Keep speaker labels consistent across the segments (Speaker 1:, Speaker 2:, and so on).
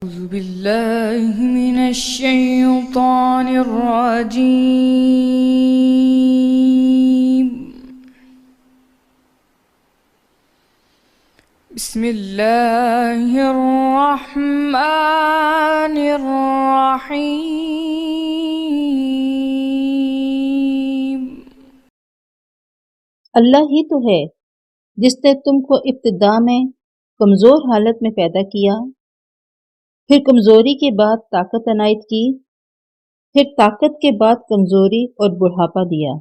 Speaker 1: أعوذ بالله من الشيطان الرجيم. بسم الله الرحمن الرحيم.
Speaker 2: اللہ ہی تو ہے جس نے تم کو ابتدا میں کمزور حالت میں پیدا کیا، پھر کمزوری کے بعد طاقت عنایت کی، پھر طاقت کے بعد کمزوری اور بڑھاپا دیا۔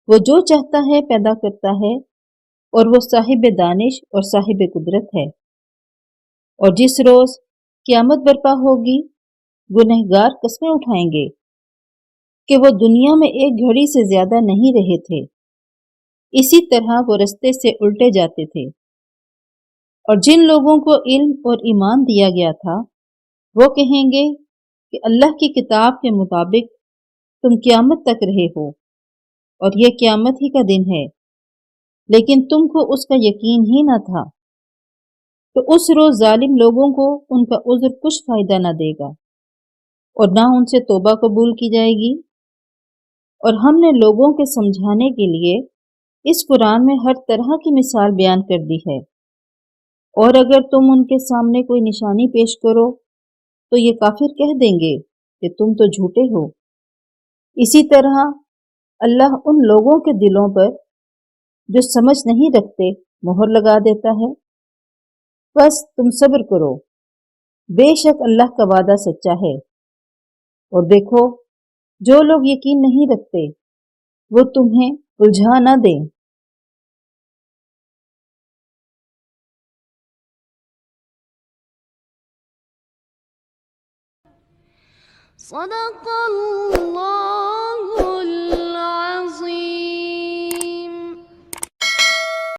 Speaker 2: وہ جو چاہتا ہے پیدا کرتا ہے، اور وہ صاحب دانش اور صاحب قدرت ہے۔ اور جس روز قیامت برپا ہوگی، گنہگار قسمیں اٹھائیں گے کہ وہ دنیا میں ایک گھڑی سے زیادہ نہیں رہے تھے، اسی طرح وہ رستے سے الٹے جاتے تھے۔ اور جن لوگوں کو علم اور ایمان دیا گیا تھا، وہ کہیں گے کہ اللہ کی کتاب کے مطابق تم قیامت تک رہے ہو، اور یہ قیامت ہی کا دن ہے، لیکن تم کو اس کا یقین ہی نہ تھا۔ تو اس روز ظالم لوگوں کو ان کا عذر کچھ فائدہ نہ دے گا، اور نہ ان سے توبہ قبول کی جائے گی۔ اور ہم نے لوگوں کے سمجھانے کے لیے اس قرآن میں ہر طرح کی مثال بیان کر دی ہے، اور اگر تم ان کے سامنے کوئی نشانی پیش کرو تو یہ کافر کہہ دیں گے کہ تم تو جھوٹے ہو۔ اسی طرح اللہ ان لوگوں کے دلوں پر جو سمجھ نہیں رکھتے مہر لگا دیتا ہے۔ بس تم صبر کرو، بے شک اللہ کا وعدہ سچا ہے۔ اور دیکھو، جو لوگ یقین نہیں رکھتے وہ تمہیں الجھا نہ دیں۔
Speaker 1: صدق اللہ